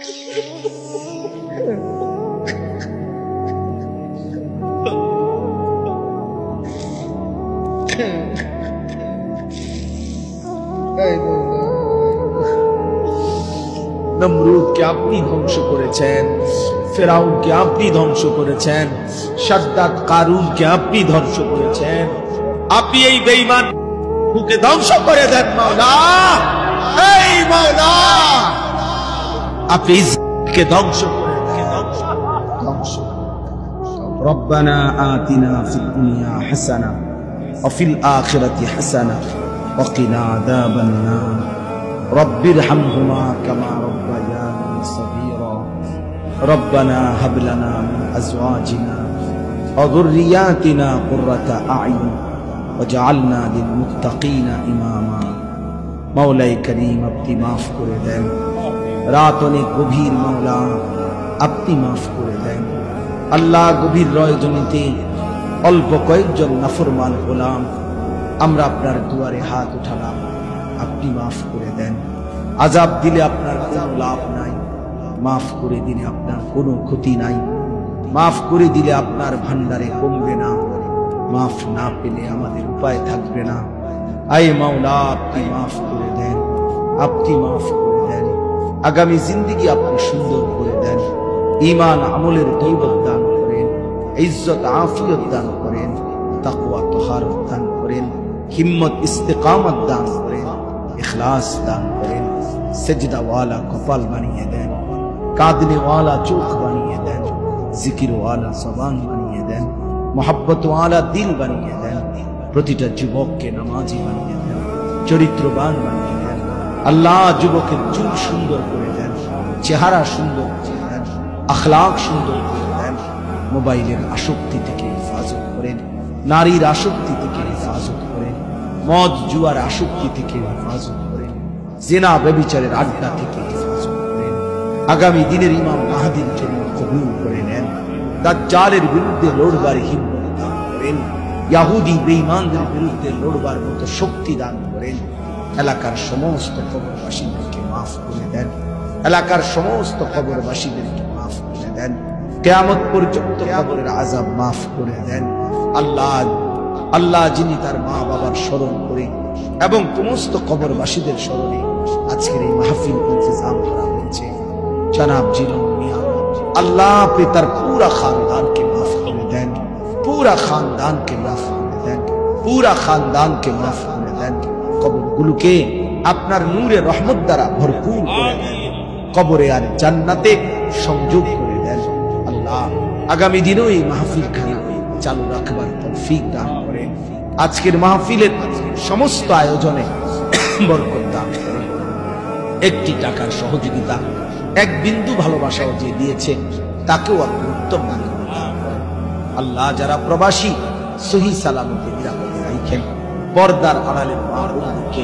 নমরুদকে আপনি ধ্বংস করেছেন, ফেরাউনকে আপনি ধ্বংস করেছেন, শাদ্দাদ কারুনকে আপনি ধ্বংস করেছেন। আপনি এই বেঈমান কে ধ্বংস করে দেন মাওলা। এই মাওলা আপনি ইসকে ধ্বংস করে দেন, ধ্বংস। রব্বানা আতিনা ফিদ দুনিয়া হাসানা ওয়া ফিল আখিরাতি হাসানা ওয়া কিনা আযাবান নার। রব্বিরহামহুমা কামা রব্বায়ানি সগীরা। রব্বানা হাব লানা মিন আজওয়াজিনা ওয়া যুররিয়াতিনা কুররাতা আ'ইউন ওয়াজআলনা লিল মুত্তাকিনা ইমামা। মাওলাই করিম আপনি মাফ করে দেন, রাত অনেক গভীর মাওলা আপনি মাফ করে দেন। আল্লাহ গভীর রজনীতে অল্প কয়েকজন নাফরমান গোলাম আমরা আপনার দুয়ারে হাত উঠালাম, আপনি মাফ করে দেন। আযাব দিলে আপনার কোনো লাভ নাই, মাফ করে দিলে আপনার কোনো ক্ষতি নাই, মাফ করে দিলে আপনার ভান্ডারে কমবে না, মাফ না পেলে আমাদের উপায় থাকবে না। আয় মাওলা আপনি মাফ করে দেন, আপনি মাফ করে দেন। আগামী জিন্দেগি আপনি সুন্দর করে দেন, ঈমান আমলের দৌলত দান করেন, ইজ্জত আফিয়ত দান করেন, তাকওয়া তাহারত দান করেন, হিম্মত ইস্তেকামত দান করেন, ইখলাস দান করেন। সেজদা ওয়ালা কপাল বানিয়ে দেন, কাঁদনে ওয়ালা চোখ বানিয়ে দেন, জিকির ওয়ালা জবান বানিয়ে দেন, মোহাব্বত ওয়ালা দিল বানিয়ে দেন। প্রতিটা যুবককে নামাজি বানিয়ে দেন, চরিত্রবান বানিয়ে দেন। আল্লাহ যুবকের চুল সুন্দর করে দেন, চেহারা সুন্দর করে দেন, আখলাক সুন্দর করে দেন। মোবাইলের আসক্তি থেকে হেফাজত করেন, নারীর আসক্তি থেকে হেফাজত করেন, মদ জুয়ার আসক্তি থেকে হেফাজত করেন, জিনা ব্যভিচারের আড্ডা থেকে হেফাজত করেন। আগামী দিনের ইমাম মাহদীর জন্য কবুল করে নেন। দাজ্জালের বিরুদ্ধে লড়বার হিম্মত দান করেন, ইহুদি বেঈমানদের বিরুদ্ধে লড়বার মতো শক্তি দান করেন। এলাকার সমস্ত কবরবাসীদেরকে মাফ করে দেন, এলাকার সমস্ত কবরবাসীদেরকে মাফ করে দেন। কিয়ামত পর্যন্ত কবরের আযাব মাফ করে দেন। আল্লাহ আল্লাহ যিনি তার মা বাবার স্মরণ করে এবং সমস্ত কবরবাসীদের স্মরণে আজকের এই মাহফিল ইন্তজাম করা হয়েছে, জনাব জিলন মিয়া আল্লাহ আপনি তার পুরা খানদানকে মাফ করে দেন, পুরা খানদানকে মাফ করে দেন, পুরা খানদানকে মাফ করে দেন। কবরগুলোকে আপনার নূরে রহমত দ্বারা ভরপুর করে দেন, কবরে আর জান্নাতে সংযোগ করে দেন। আল্লাহ আগামী দিনেও এই মাহফিল খানা চালু রাখবার তৌফিক দান করেন। আজকের মাহফিলের সমস্ত আয়োজনে বরকত দান করেন। একটি টাকার সহযোগিতা, এক বিন্দু ভালোবাসাও যে দিয়েছে তাকেও আপনি উত্তম দান করেন। আল্লাহ যারা প্রবাসী সহি সালামতে নিরাপদে রাখেন, পর্দার আড়ালের মা বোনকে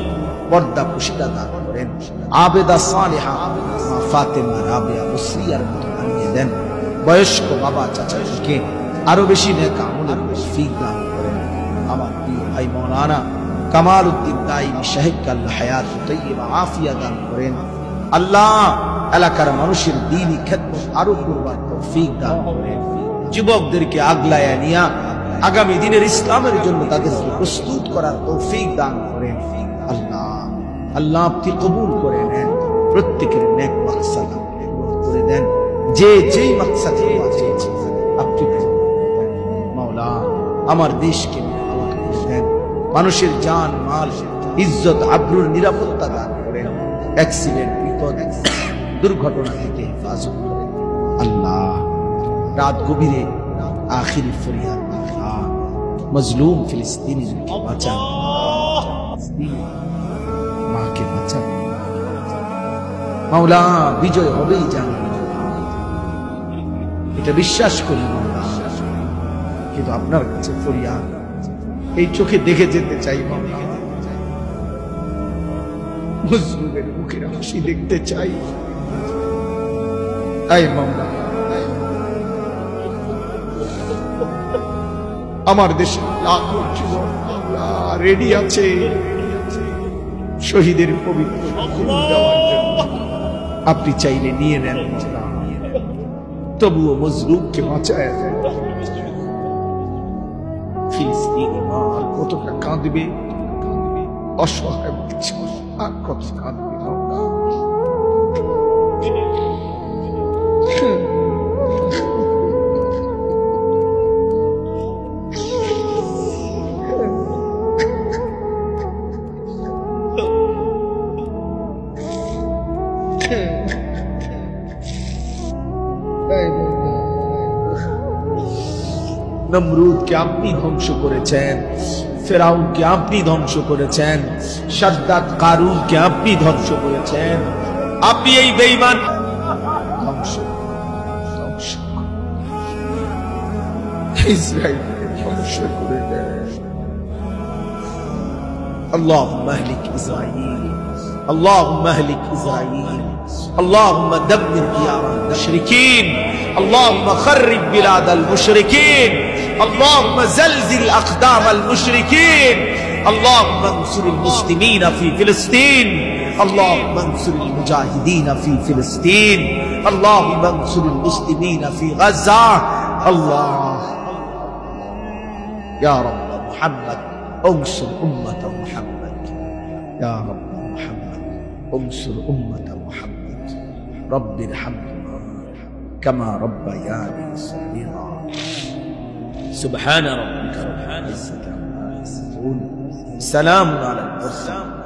পর্দা পুশিদা দান করেন। আবেদা সালেহা মা ফাতেমা রাবেয়া মুসরিয়ার মতো বানিয়ে দেন। বয়স্ক বাবা চাচাকে আরো বেশি নেক আমলের তৌফিক দান করেন। আমার প্রিয় ভাই মাওলানা কামাল উদ্দিন দাইমি সাহেবকে আল্লাহ হায়াত তাইয়্যিবা আফিয়া দান করেন। আল্লাহ এলাকার মানুষের দ্বীনি খেদমত আরো করবার তৌফিক দান করেন। যুবকদেরকে আগলায়া নিয়া আগামী দিনের ইসলামের জন্য তাদেরকে প্রস্তুত করার তৌফিক দান করেন। আল্লাহ আল্লাহ আপনি কবুল করে নেন, প্রত্যেকের নেক মাকসাদ আপনি পূরণ করে দেন। যে যেই মাকসাদ চেয়েছে আপনি মাওলা আমার দেশকে নিরাপদ করে দেন, মানুষের জান মাল ইজ্জত আবরুর নিরাপত্তা দান করেন, অ্যাক্সিডেন্ট বিপদ দুর্ঘটনা থেকে হেফাজত করেন। আল্লাহ রাত গভীরে আখিরি ফরিয়াদ, আল্লাহ মজলুম ফিলিস্তিনিদেরকে বাঁচান, মাকে বাঁচান মাওলা। বিজয় হবেই জান, এটা বিশ্বাস করি মাওলা, কিন্তু আপনার কাছে ফরিয়াদ এই চোখে দেখে যেতে চাই মাওলা, মজলুমের মুখের হাসি দেখতে চাই। আয় মাওলা আমার দেশে লাখো যুবক রেডি আছে শহীদের পবিত্র খুন দেওয়ার জন্য। আপনি চাইলে নিয়ে নেন, তবুও মজলুমকে বাঁচায় দেন। ফিলিস্তিনি মা আর কতটা কাঁদবে, অসহায় বাচ্চা আর কত কাঁদবে। নমরুদকে আপনি ধ্বংস করেছেন, ফেরাউনকে আপনি ধ্বংস করেছেন, শাদ্দাদ কারুনকে আপনি ধ্বংস করেছেন। আপনি এই বেঈমান ধ্বংস ইসরায়েলকে ধ্বংস করে দেন। আল্লাহুম্মা আহলিক ইসরাঈল, আল্লাহুম্মা আহলিক ইসরাঈল, اللهم دمر ديار المشركين، اللهم خرب بلاد المشركين، اللهم زلزل أقدام المشركين، اللهم انصر المسلمين في فلسطين، اللهم انصر المجاهدين في فلسطين، اللهم انصر المسلمين في غزة. الله يا رب محمد انصر أمة محمد، يا رب محمد انصر أمة محمد. رب ارحمهما كما ربياني صغيرا. سبحان ربك رب العزة عما يصفون، سلام على المرسلين.